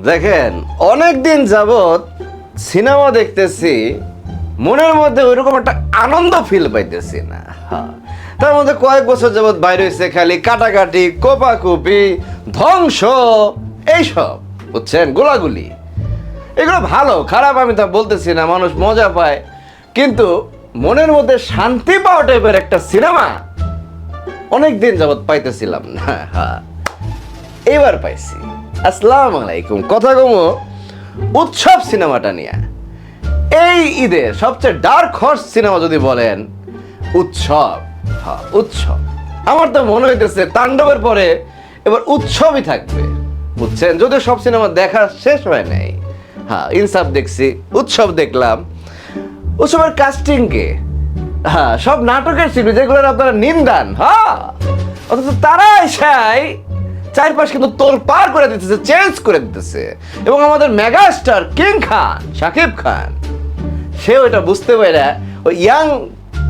দেখেন, অনেক দিন যাবৎ সিনেমা দেখতেছি, মনের মধ্যে ওইরকম একটা আনন্দ ফিল পাইতেছি না। তার মধ্যে কয়েক বছর যাবৎ বাইরে হয়েছে খালি কাটাকাটি, কোপাকুপি, ধ্বংস, এইসব বুঝছেন, গোলাগুলি। এগুলো ভালো খারাপ আমি তা বলতেছি না, মানুষ মজা পায়, কিন্তু মনের মধ্যে শান্তি পাওয়া টাইপের একটা সিনেমা অনেক দিন যাবৎ পাইতেছিলাম না। এবার পাইছি। আসসালামু আলাইকুম। কথা কমো উৎসব সিনেমাটা নিয়ে। এই ঈদের সবচেয়ে ডার্ক হর্স সিনেমা যদি বলেন উৎসব। উৎসব আমার তো মনে হইতেছে তাণ্ডবের পরে এবার উৎসবই থাকবে, বুঝছেন। যদিও সব সিনেমা দেখা শেষ হয় নাই। ইনসাফ দেখছি, উৎসব দেখলাম। উৎসবের কাস্টিং কে, সব নাটকের শিল্পী যেগুলোর আপনারা নিন্দান, অথচ তারা এসাই চারপাশ কিন্তু তোলপাড় করে দিতেছে, চেঞ্জ করে দিতেছে। এবং আমাদের মেগাস্টার কিং খান, শাকিব খান, সেও এটা বুঝতে পারে ওই ইয়াং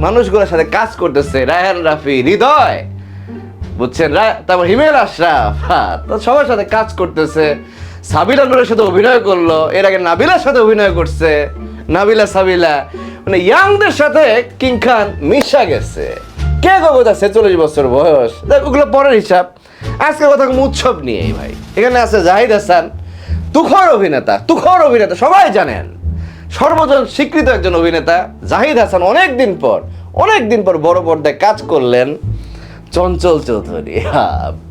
মানুষগুলোর সাথে কাজ করতেছে। রায়হান রাফি, হৃদয়, বুঝছেন, তারপর হিমেল আশরাফ, তো সবার সাথে কাজ করতেছে। সাবিলা নূরের সাথে অভিনয় করলো, এর আগে নাবিলার সাথে অভিনয় করছে, নাবিলা সাবিলা, মানে ইয়াংদের সাথে কিং খান মিশা গেছে। কে কবতা 46 বছর বয়স, ওগুলো পরের হিসাব। আজকে কথা উৎসব নিয়েই ভাই। এখানে আছে জাহিদ হাসান, তুখর অভিনেতা, সবাই জানেন, সর্বজন স্বীকৃত একজন অভিনেতা জাহিদ হাসান। অনেক দিন পর বড় পর্দায় কাজ করলেন। চঞ্চল চৌধুরী,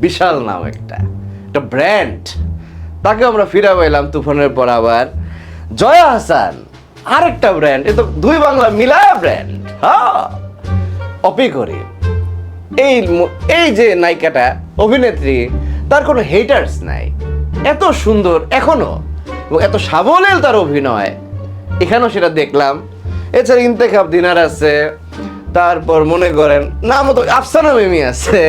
বিশাল নাম, একটা ব্র্যান্ড, তাকে আমরা ফিরে পাইলাম তুফানের পর। আবার জয়া হাসান, আরেকটা ব্র্যান্ড। এ তো দুই বাংলা মিলায়া ব্র্যান্ড। অপি করি, এই যে নায়িকাটা, অভিনেত্রী, তার কোনো হেটার্স নাই, এত সুন্দর এখনো, এবং এত সাবলীল তার অভিনয়, এখানেও সেটা দেখলাম। এছাড়া ইন্তেখাব দিনার আছে, তারপর মনে করেন নাম তো আফসানা মিমি আছে,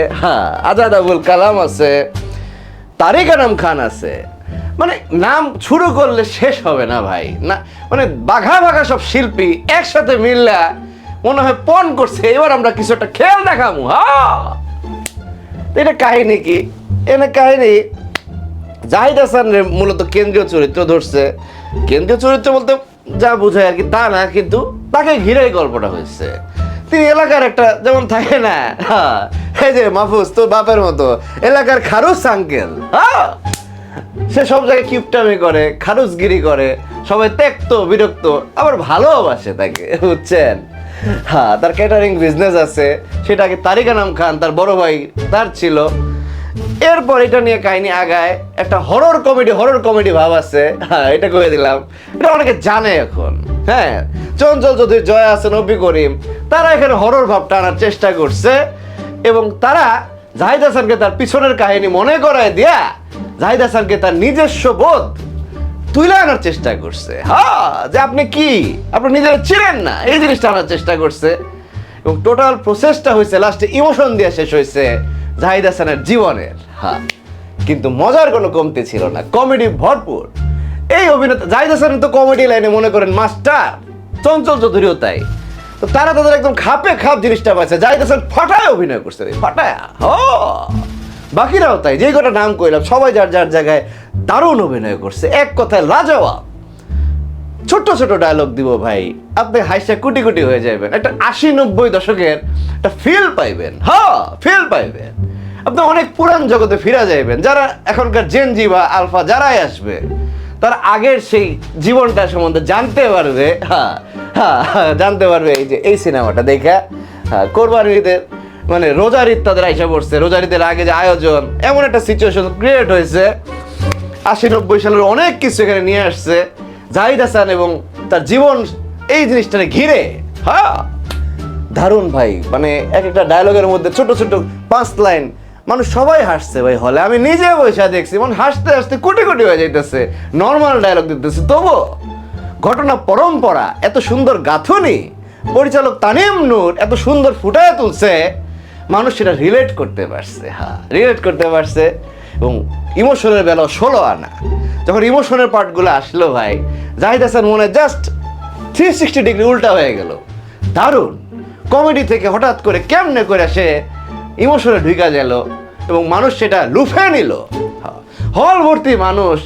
আজাদ আবুল কালাম আছে, তারিক আনাম খান আছে। মানে নাম শুরু করলে শেষ হবে না ভাই। না মানে বাঘা বাঘা সব শিল্পী একসাথে মিললা মনে হয় পণ করছে, এবার আমরা কিছু একটা খেয়াল দেখাবো। এটা কাহিনী কি? এনে কাহিনী জাহিদ হাসান মূলত কেন্দ্রীয় চরিত্র ধরছে। কেন্দ্রীয় চরিত্র বলতে যা বোঝায় আর কি তা না, কিন্তু তাকে ঘিরেই গল্পটা হয়েছে। তিনি এলাকার একটা, যেমন থাকে না, এই যে মাহফুজ তোর বাপের মতো, এলাকার খারুস আঙ্কেল, সে সব জায়গায় কিপটামি করে, খারুসগিরি করে, সবাই ত্যক্ত বিরক্ত, আবার ভালোবাসে তাকে, বুঝছেন। তার ক্যাটারিং বিজনেস আছে, সেটাকে তারিক আনাম খান, তার বড় ভাই, তার ছিল। এরপর এটা নিয়ে কাহিনী আগায়, একটা হরর কমেডি ভাব আছে। এটা কয়ে দিলাম, এটা অনেকে জানে এখন। চঞ্চল চৌধুরী, জয়া হাসান, অপি করিম, তারা এখানে হরর ভাব টানার চেষ্টা করছে। এবং তারা জাহিদ হাসানকে তার পিছনের কাহিনী মনে করায় দিয়া জাহিদ হাসানকে তার নিজস্ব বোধ তুলে আনার চেষ্টা করছে। যে আপনি কি, আপনি নিজেরা ছিলেন না, এই জিনিসটা আনার চেষ্টা করছে। এবং টোটাল প্রসেসটা হয়েছে লাস্টে ইমোশন দিয়ে শেষ হয়েছে জাহিদ হাসানের জীবনের। কিন্তু মজার কোনো কমতি ছিল না, কমেডি ভরপুর। এই অভিনেতা জাহিদ হাসান তো কমেডি লাইনে মনে করেন মাস্টার, চঞ্চল চৌধুরীও তাই। তো তারা তাদের একদম খাপে খাপ জিনিসটা পাইছে। জাহিদ হাসান ফাটায় অভিনয় করছে, ফাটায়া। বাকিরাও তাই, যে কটা নাম কইলাম সবাই যার যার জায়গায় দারুণ অভিনয় করছে। এক কথায় লাজবাব। ছোট ছোট ডায়লগ দিব ভাই, আপনি হাসা কুটি কুটি হয়ে যাবেন। একটা 80-90 দশকের একটা ফিল পাইবেন। ফিল পাইবেন। আপনি অনেক পুরান জগতে ফিরা যাইবেন। যারা এখনকার জেনজি বা আলফা যারাই আসবে, তারা আগের সেই জীবনটা সম্বন্ধে জানতে পারবে। জানতে পারবে এই যে এই সিনেমাটা দেখা। কোরবানির ঈদের মানে রোজার ঈদ তাদের আইসা পড়ছে। রোজার ঈদের আগে যে আয়োজন, এমন একটা সিচুয়েশন ক্রিয়েট হয়েছে। 80-90 সালের অনেক কিছু এখানে নিয়ে আসছে জাহিদ হাসান এবং তার জীবন এই জিনিসটা ঘিরে। দারুণ ভাই। মানে এক একটা ডায়লগের মধ্যে ছোট ছোট 5 লাইন, মানুষ সবাই হাসছে ভাই হলে। আমি নিজে বসে দেখছি, মানে হাসতে হাসতে কোটি কোটি হয়ে যাইতেছে। নর্মাল ডায়লগ দিতেছে, তবু ঘটনা পরম্পরা, এত সুন্দর গাঁথনি, পরিচালক তানিম নূর এত সুন্দর ফুটায় তুলছে, মানুষ সেটা রিলেট করতে পারছে। রিলেট করতে পারছে। এবং ইমোশনের বেলা 16 আনা। যখন ইমোশনের পার্টগুলো আসলো ভাই, জাহিদ হাসান মনে জাস্ট 360 ডিগ্রি উল্টা হয়ে গেল। দারুণ। কমেডি থেকে হঠাৎ করে কেমনে করে সে ইমোশনে ঢুকা গেল এবং মানুষ সেটা লুফে নিল। হল ভর্তি মানুষ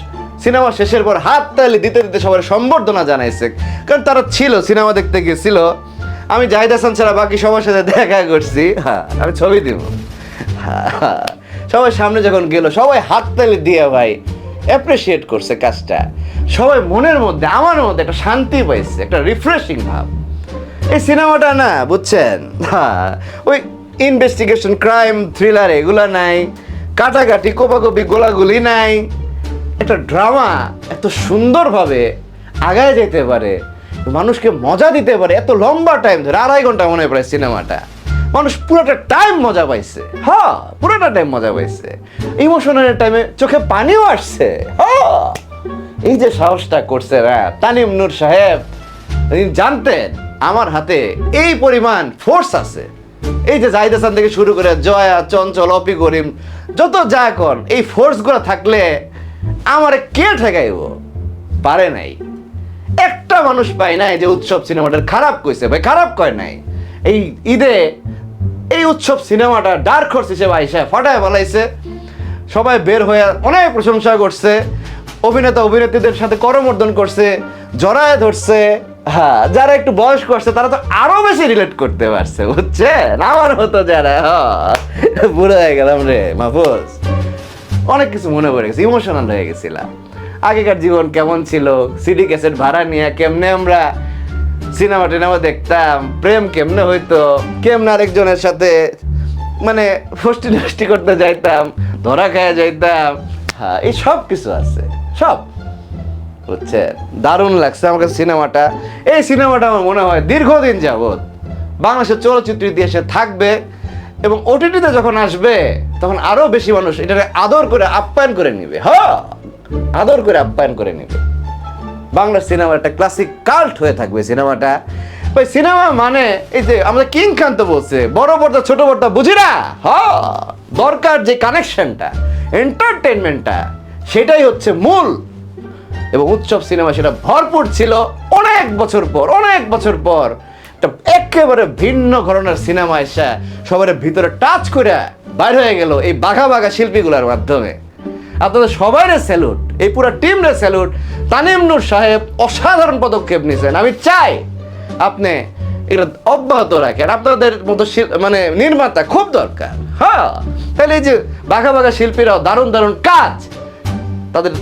সিনেমা শেষের পর হাত তালি দিতে দিতে সবার সম্বর্ধনা জানাইছে, কারণ তারা ছিল সিনেমা দেখতে গিয়েছিল। আমি জাহিদ হাসান ছাড়া বাকি সবার সাথে দেখা করছি, হ্যাঁ আমি ছবি দিব। সবাই সামনে যখন গেল সবাই হাত তালি দিয়ে ভাই অ্যাপ্রিসিয়েট করছে কাজটা। সবাই মনের মধ্যে আমার মধ্যে একটা শান্তি পাইছে, একটা রিফ্রেশিং ভাব। এই সিনেমাটা না বুঝছেন, হ্যাঁ ওই ইনভেস্টিগেশন ক্রাইম থ্রিলার এগুলা নাই, কাটাকাটি কোপাকুপি গোলাগুলি নাই। একটা ড্রামা এত সুন্দরভাবে আগায় যেতে পারে, মানুষকে মজা দিতে পারে এত লম্বা টাইম ধরে, 2.5 ঘন্টা মনে হয় প্রায় সিনেমাটা। মানুষ পুরোটা টাইম মজা পাইছে, হ্যাঁ পুরোটা টাইম মজা পাইছে। ইমোশনাল টাইমে চোখে পানিও আসছে। হ্যাঁ এই যে সাহসটা করছে তানিম নূর সাহেব, জানতেন আমার হাতে এই পরিমাণ ফোর্স আছে। এই যে জাহিদ হাসান থেকে শুরু করে জয়া, চঞ্চল, অপি করিম, যত যা কর, এই ফোর্সগুলো থাকলে আমার কে ঠেকাইব? পারে নাই। একটা মানুষ পায় নাই যে উৎসব সিনেমাটার খারাপ কইছে, ভাই খারাপ কয় নাই। এই ঈদে এই উৎসব সিনেমাটা ডার্ক হর্স হিসেবে আইসা ফাটায় বলাইছে, সবাই বের হয়ে অনেক প্রশংসা করছে, অভিনেতা অভিনেত্রীদের সাথে করমর্দন করছে, জড়ায় ধরছে। হ্যাঁ যারা একটু বয়স করছে তারা তো আরো বেশি রিলেট করতে পারছে, বুঝছেন? আমার মতো যারা বুড়ো হয়ে গেলাম রে মাহফুজ, অনেক কিছু মনে পড়ে গেছে, ইমোশনাল হয়ে গেছিলাম। আগেকার জীবন কেমন ছিল, সিডি ক্যাসেট ভাড়া নিয়ে কেমনে আমরা সিনেমা টিনেমা দেখতাম, প্রেম কেমনে হইতো, কেমনে আরেকজনের সাথে মানে ফষ্টি নষ্টি করতে যাইতাম, ধরা খাইয়া যাইতাম। হ্যাঁ এই সব কিছু আছে, সব হচ্ছে। দারুণ লাগছে আমার কাছে সিনেমাটা। এই সিনেমাটা আমার মনে হয় দীর্ঘদিন যাবৎ বাংলাদেশের চলচ্চিত্র ইতিহাসে থাকবে, এবং ওটিটিতে যখন আসবে তখন আরো বেশি মানুষ এটাকে আদর করে আপ্যায়ন করে নিবে। হ্যাঁ আদর করে আপ্যায়ন করে নিবে। বাংলা সিনেমা একটা ক্লাসিক কাল্ট হয়ে থাকবে সিনেমাটা। ভাই সিনেমা মানে এই যে আমাদের কিং খান তো বলছে, বড় পর্দা ছোট পর্দা বুঝি না। হ্যাঁ দরকার যে কানেকশনটা, এন্টারটেনমেন্টটা, সেটাই হচ্ছে মূল। এবং উৎসব সিনেমা সেটা ভরপুর ছিল। অনেক বছর পর একটা একেবারে ভিন্ন ধরনের সিনেমা এসে সবার ভিতরে টাচ করে বাইর হয়ে গেল এই বাঘা বাঘা শিল্পীগুলোর মাধ্যমে। আপনাদের সবাইরে স্যালুট, এই পুরো টিমরে স্যালুট। তানিম নূর সাহেব অসাধারণ পদক্ষেপ নিয়েছেন। আমি চাই আপনি এটা অব্যাহত রাখেন, আপনাদের মতো মানে নির্মাতা খুব দরকার। হ্যাঁ তাহলে এই যে বাঘা বাঘা শিল্পীরাও দারুণ দারুণ কাজ তাদের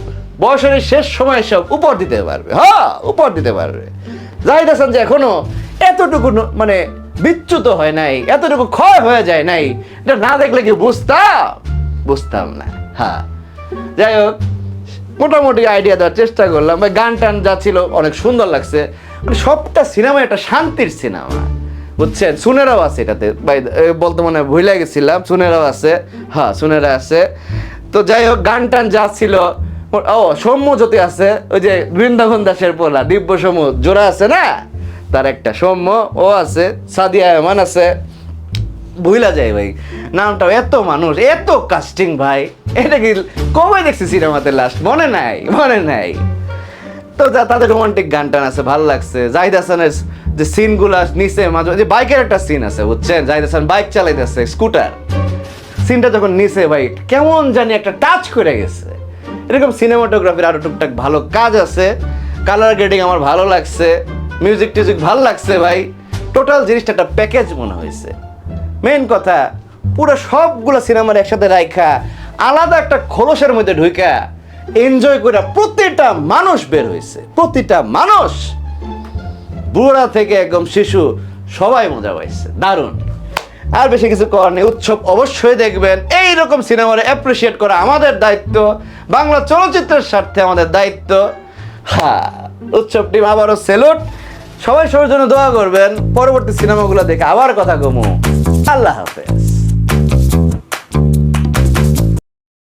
বয়সের শেষ সময় সব উপর দিতে পারবে। হ্যাঁ উপর দিতে পারবে। জাহিদ হাসান যে এখনো এতটুকু মানে বিচ্যুত হয় নাই, এতটুকু ক্ষয় হয়ে যায় নাই, এটা না দেখলে কি বুঝতাম না। হ্যাঁ যাই হোক মোটামুটি আইডিয়া দেওয়ার চেষ্টা করলাম। গান টান যা ছিল অনেক সুন্দর লাগছে, মানে সবটা সিনেমা একটা শান্তির সিনেমা, বুঝছেন? সুনেরাও আছে এটাতে, বলতে মনে ভুলে গেছিলাম, সুনেরাও আছে। হ্যাঁ সুনেরা আছে। তো যাই হোক গান টান যা ছিল, ও সৌম্য জ্যোতি আছে, ওই যে বৃন্দাবন দাসের পোলা দিব্য সৌম্য জোড়া আছে না, তার একটা সৌম্য ও আছে, সাদিয়া এমান আছে, ভুলা যায় ভাই নামটাও। এত মানুষ, এত কাস্টিং ভাই, এটা কি কবে দেখছি সিনেমাতে লাস্ট মনে নাই। তো যা তাদের রোমান্টিক গান টান আছে, ভালো লাগছে। জাহিদ হাসানের যে সিনগুলা নিচে মাঝে যে বাইকের একটা সিন আছে, বুঝছেন? জাহিদ হাসান বাইক চালাইতেছে স্কুটার, সিনটা যখন নিচে ভাই কেমন জানি একটা টাচ করে গেছে। এরকম সিনেমাটোগ্রাফির আরো টুকটাক ভালো কাজ আছে, কালার গ্রেডিং আমার ভালো লাগছে, মিউজিক টিউজিক ভালো লাগছে ভাই। টোটাল জিনিসটা একটা প্যাকেজ মনে হয়েছে। মেইন কথা পুরো সবগুলো সিনেমার একসাথে রাইখা আলাদা একটা খোলসের মধ্যে ঢুকা এনজয় করে প্রতিটা মানুষ বের হয়েছে, প্রতিটা মানুষ, বুড়া থেকে একদম শিশু সবাই মজা পাইছে। দারুণ। আর বেশি কিছু করার নেই, উৎসব অবশ্যই দেখবেন। এইরকম সিনেমারে অ্যাপ্রিসিয়েট করা আমাদের দায়িত্ব, বাংলা চলচ্চিত্রের স্বার্থে আমাদের দায়িত্ব। হ্যাঁ উৎসব টিম আবারও স্যালুট। সবাই সবার জন্য দোয়া করবেন, পরবর্তী সিনেমাগুলো দেখে আবার কথা কমু। আল্লাহ হাফেজ।